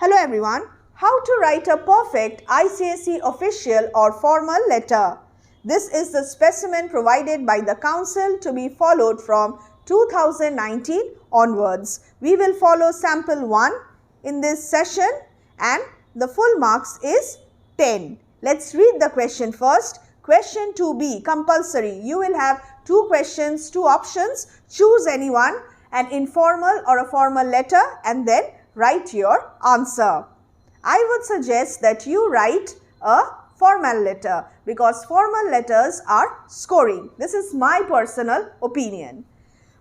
Hello everyone. How to write a perfect Icse official or formal letter. This is the specimen provided by the council to be followed from 2019 onwards. We will follow sample 1 in this session and the full marks is 10. Let's read the question first. Question 2B, compulsory. You will have 2 questions, 2 options. Choose any one, an informal or a formal letter, and then write your answer. I would suggest that you write a formal letter because formal letters are scoring. This is my personal opinion.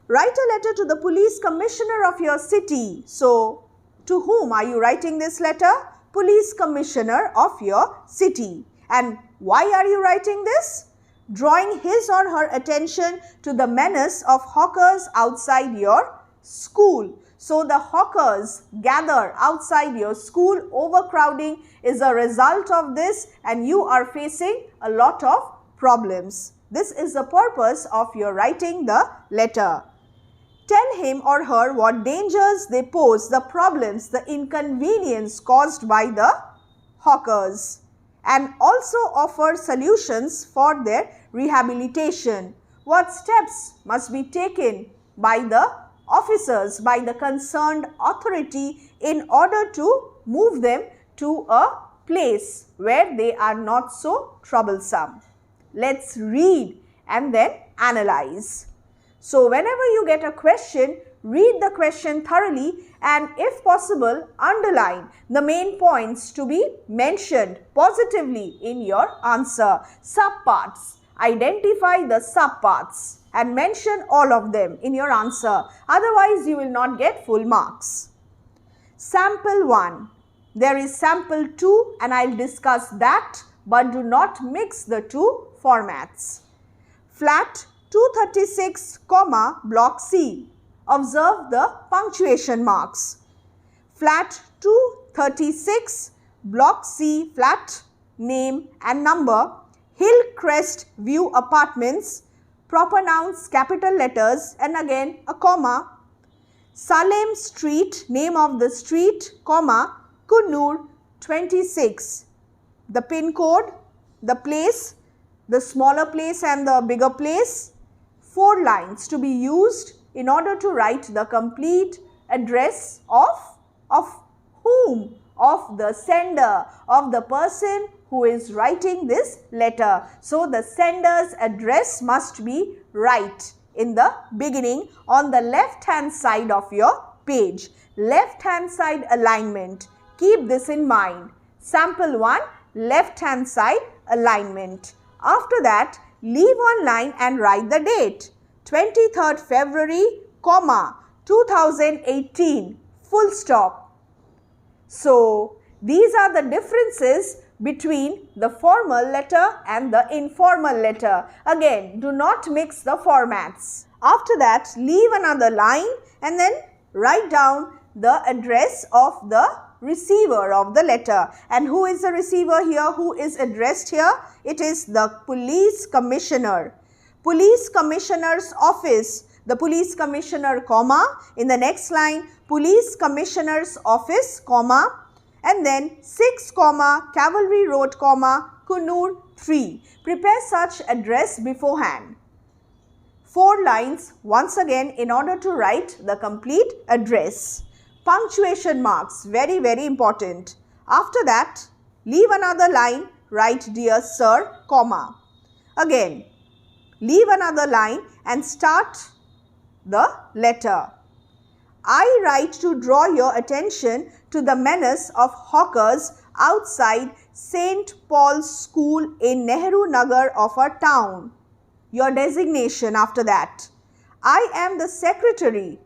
Write a letter to the police commissioner of your city. So, to whom are you writing this letter? Police commissioner of your city. And why are you writing this? Drawing his or her attention to the menace of hawkers outside your school. So, the hawkers gather outside your school. Overcrowding is a result of this and you are facing a lot of problems. This is the purpose of your writing the letter. Tell him or her what dangers they pose, the problems, the inconvenience caused by the hawkers, and also offer solutions for their rehabilitation. What steps must be taken by the officers, by the concerned authority in order to move them to a place where they are not so troublesome. Let's read and then analyze. So, whenever you get a question, read the question thoroughly and if possible, underline the main points to be mentioned positively in your answer. Subparts. Identify the subparts and mention all of them in your answer. Otherwise, you will not get full marks. Sample 1. There is sample 2 and I will discuss that, but do not mix the 2 formats. Flat 236, block C. Observe the punctuation marks. Flat 236, block C, flat, name and number. Hillcrest View Apartments, proper nouns, capital letters and again a comma. Salem Street, name of the street, comma, Kunnur 26. The pin code, the place, the smaller place and the bigger place. 4 lines to be used in order to write the complete address of whom? Of the sender, of the person who is writing this letter. So, the sender's address must be right in the beginning on the left hand side of your page. Left hand side alignment. Keep this in mind. Sample 1, left hand side alignment. After that, leave one line and write the date. 23rd February, 2018, full stop. So, these are the differences between the formal letter and the informal letter. Again, do not mix the formats. After that, leave another line and then write down the address of the receiver of the letter. And who is the receiver here? Who is addressed here? It is the police commissioner. Police commissioner's office. The police commissioner, comma. In the next line, police commissioner's office, comma. And then 6, Cavalry Road, Kunnur 3. Prepare such address beforehand. 4 lines once again in order to write the complete address. Punctuation marks, very, very important. After that, leave another line, write dear sir, comma. Again, leave another line and start the letter. I write to draw your attention to the menace of hawkers outside St. Paul's School in Nehru Nagar of our town. Your designation after that. I am the secretary,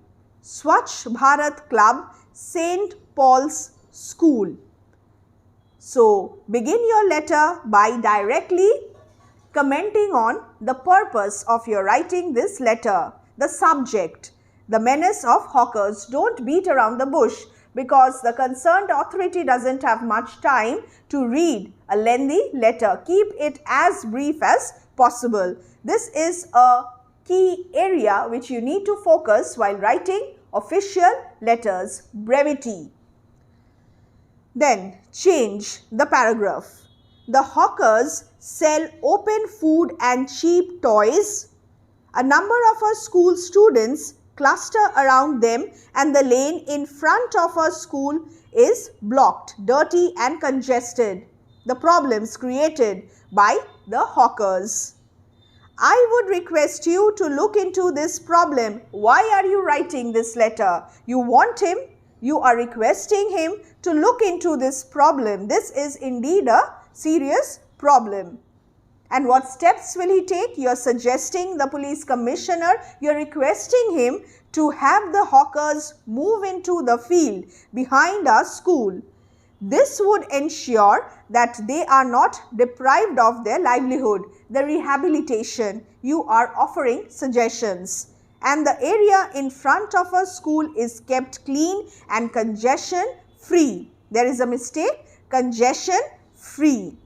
Swachh Bharat Club, St. Paul's School. So, begin your letter by directly commenting on the purpose of your writing this letter. The subject, the menace of hawkers. Don't beat around the bush because the concerned authority doesn't have much time to read a lengthy letter. Keep it as brief as possible. This is a key area which you need to focus while writing official letters. Brevity. Then change the paragraph. The hawkers sell open food and cheap toys. A number of our school students cluster around them and the lane in front of our school is blocked, dirty and congested. The problems created by the hawkers. I would request you to look into this problem. Why are you writing this letter? You want him, you are requesting him to look into this problem. This is indeed a serious problem. And what steps will he take? You are suggesting the police commissioner, you are requesting him to have the hawkers move into the field behind our school. This would ensure that they are not deprived of their livelihood. The rehabilitation, you are offering suggestions. And the area in front of a school is kept clean and congestion free. There is a mistake, congestion free.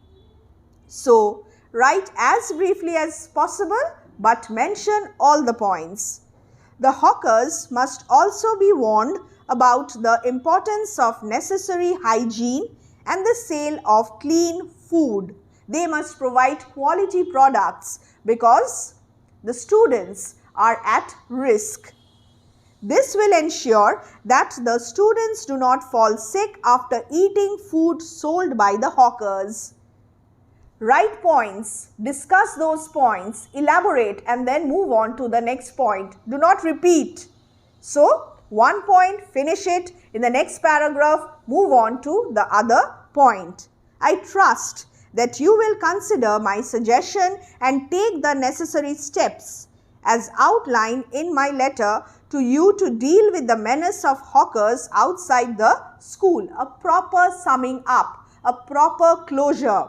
So, write as briefly as possible but mention all the points. The hawkers must also be warned about the importance of necessary hygiene and the sale of clean food. They must provide quality products because the students are at risk. This will ensure that the students do not fall sick after eating food sold by the hawkers. Write points, discuss those points, elaborate and then move on to the next point. Do not repeat. So, one point, finish it. In the next paragraph, move on to the other point. I trust that you will consider my suggestion and take the necessary steps as outlined in my letter to you to deal with the menace of hawkers outside the school. A proper summing up, a proper closure.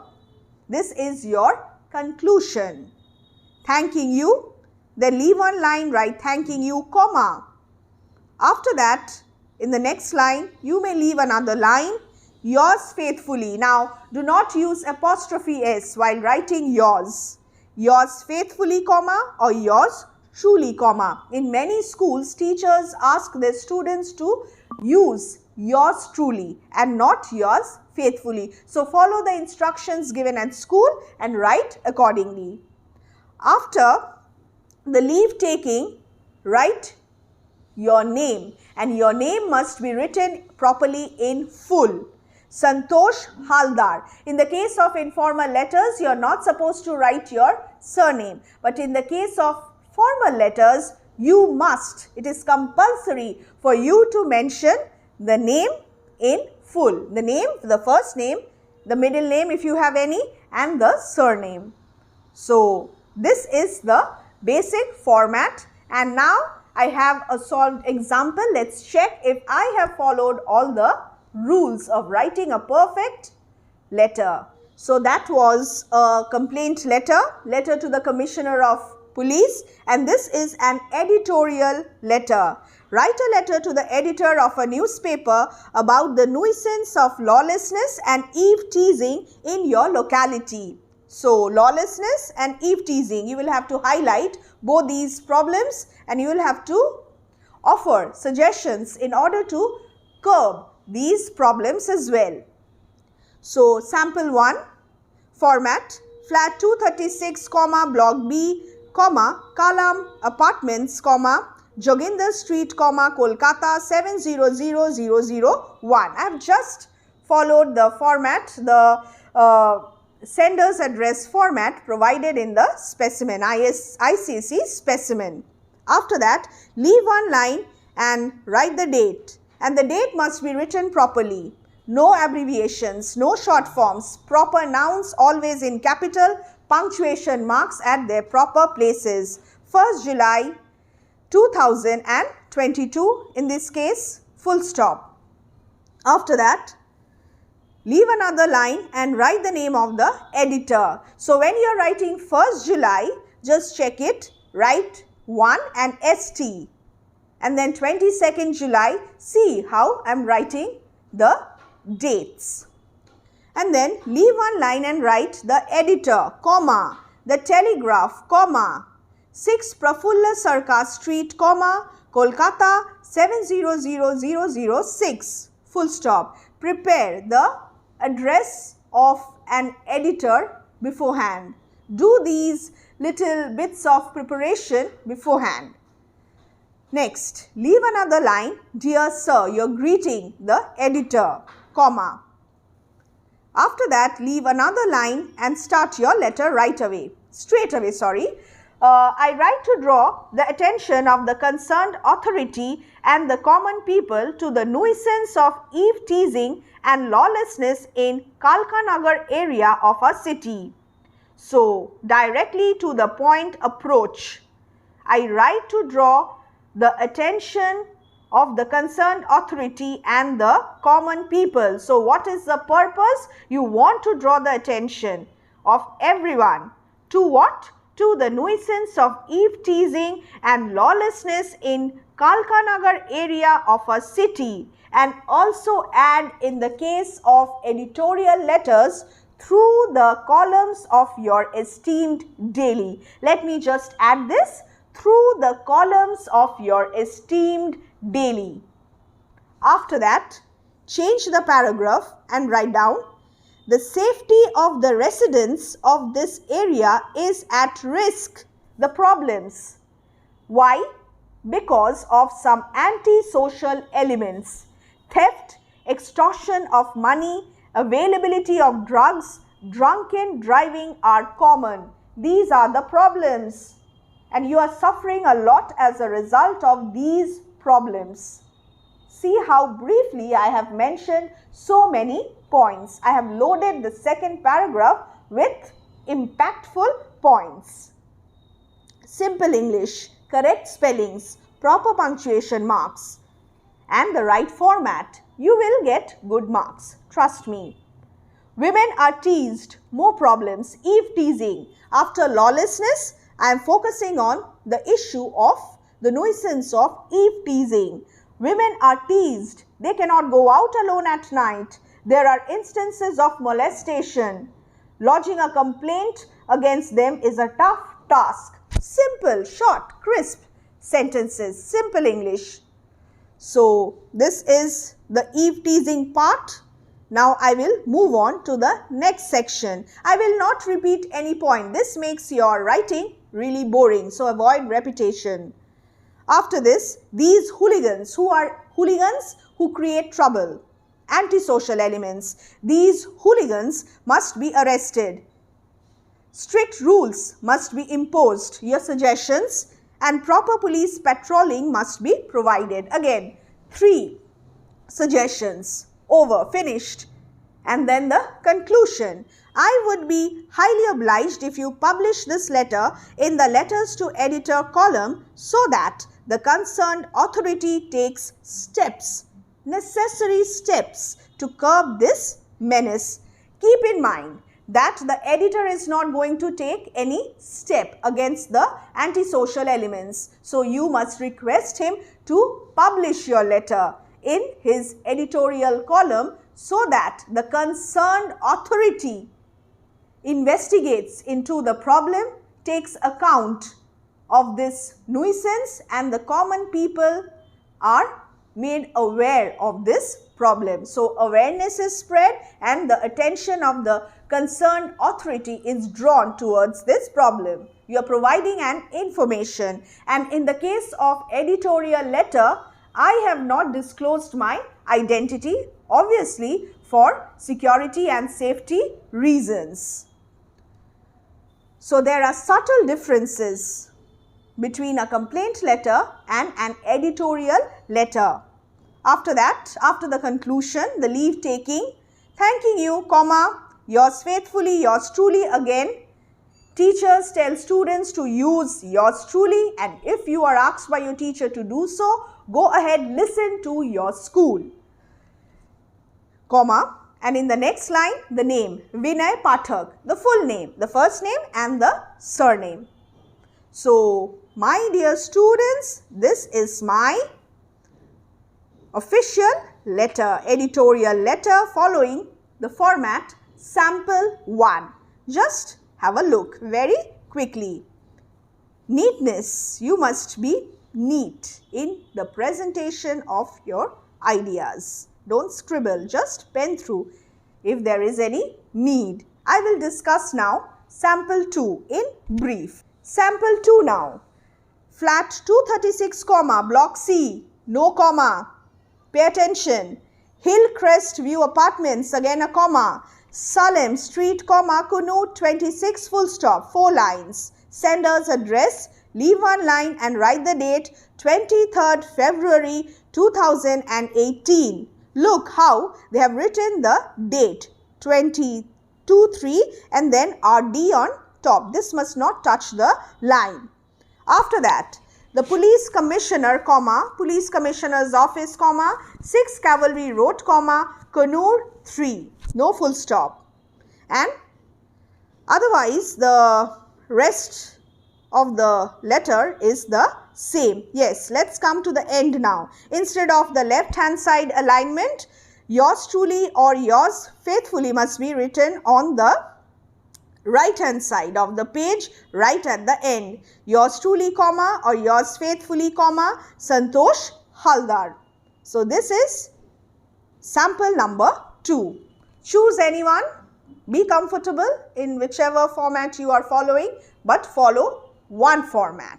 This is your conclusion. Thanking you. Then leave one line, write thanking you, comma. After that, in the next line, you may leave another line, yours faithfully. Now, do not use apostrophe s while writing yours. Yours faithfully, comma, or yours truly, comma. In many schools, teachers ask their students to use yours truly and not yours faithfully. So, follow the instructions given at school and write accordingly. After the leave taking, write your name, and your name must be written properly in full. Santosh Haldar. In the case of informal letters, you are not supposed to write your surname. But in the case of formal letters, you must. It is compulsory for you to mention the name in full. The name, the first name, the middle name if you have any, and the surname. So, this is the basic format, and now I have a solved example. Let's check if I have followed all the rules of writing a perfect letter. So, that was a complaint letter to the Commissioner of Police, and this is an editorial letter. Write a letter to the editor of a newspaper about the nuisance of lawlessness and eve-teasing in your locality. So, lawlessness and eve-teasing, you will have to highlight both these problems and you will have to offer suggestions in order to curb these problems as well. So, sample 1, format, flat 236, block B, Kalam Apartments, Joginder Street, Kolkata 700001. I have just followed the format, the sender's address format provided in the specimen, Icse specimen. After that, leave one line and write the date, and the date must be written properly. No abbreviations, no short forms, proper nouns always in capital, punctuation marks at their proper places. 1st July 2022, in this case, full stop. After that, leave another line and write the name of the editor. So, when you are writing 1st July, just check it, write 1 and ST, and then 22nd July, see how I am writing the dates. And then leave one line and write the editor, the telegraph, 6 Prafulla Sarkar Street, Kolkata 700006, full stop. prepare the address of an editor beforehand. Do these little bits of preparation beforehand. Next, leave another line, "Dear Sir," you're greeting the editor, comma. After that, leave another line and start your letter straight away. I write to draw the attention of the concerned authority and the common people to the nuisance of eve-teasing and lawlessness in Kalkanagar area of our city. So, directly to the point approach. I write to draw the attention of the concerned authority and the common people. So, what is the purpose? You want to draw the attention of everyone to what? To the nuisance of eve-teasing and lawlessness in Kalkanagar area of a city, and also add in the case of editorial letters through the columns of your esteemed daily. Let me just add this, through the columns of your esteemed daily. After that, change the paragraph and write down, "The safety of the residents of this area is at risk." The problems. Why? Because of some anti-social elements. Theft, extortion of money, availability of drugs, drunken driving are common. These are the problems. And you are suffering a lot as a result of these problems. See how briefly I have mentioned so many points. I have loaded the second paragraph with impactful points. Simple English, correct spellings, proper punctuation marks, and the right format. You will get good marks. Trust me. Women are teased, more problems, eve-teasing. After lawlessness, I am focusing on the issue of the nuisance of eve-teasing. Women are teased. They cannot go out alone at night. There are instances of molestation. Lodging a complaint against them is a tough task. Simple, short, crisp sentences, simple English. So, this is the eve-teasing part. Now, I will move on to the next section. I will not repeat any point. This makes your writing really boring. So, avoid repetition. After this, these hooligans, who are hooligans? Who create trouble, antisocial elements. These hooligans must be arrested. Strict rules must be imposed. Your suggestions, and proper police patrolling must be provided. Again, 3 suggestions. Over, finished. And then the conclusion. I would be highly obliged if you publish this letter in the letters to editor column so that the concerned authority takes steps, necessary steps to curb this menace. Keep in mind that the editor is not going to take any step against the antisocial elements. So, you must request him to publish your letter in his editorial column so that the concerned authority investigates into the problem, takes account of this nuisance, and the common people are made aware of this problem. So, awareness is spread and the attention of the concerned authority is drawn towards this problem. You are providing an information, and in the case of editorial letter, I have not disclosed my identity, obviously for security and safety reasons. So, there are subtle differences between a complaint letter and an editorial letter. After that, after the conclusion, the leave taking, thanking you, comma, yours faithfully, yours truly again. Teachers tell students to use yours truly, and if you are asked by your teacher to do so, go ahead, listen to your school. Comma, and in the next line, the name, Vinay Pathak, the full name, the first name and the surname. So, my dear students, this is my official letter, editorial letter following the format sample 1. Just have a look very quickly. Neatness, you must be neat in the presentation of your ideas. Don't scribble, just pen through if there is any need. I will discuss now sample 2 in brief. Sample 2 now. Flat 236, block C, no comma. Pay attention. Hillcrest View Apartments, again a comma. Salem Street, Cunard 26, full stop, 4 lines. Sender's address, leave 1 line and write the date 23rd February 2018. Look how they have written the date 22/3 and then RD on top. This must not touch the line. After that, the police commissioner, police commissioner's office, 6 Cavalry Road, Cunard 3, no full stop. And otherwise, the rest of the letter is the same. Yes, let's come to the end now. Instead of the left hand side alignment, yours truly or yours faithfully must be written on the right hand side of the page, right at the end. Yours truly, or yours faithfully, Santosh Haldar. So this is sample number 2. Choose anyone. Be comfortable in whichever format you are following, but follow one format.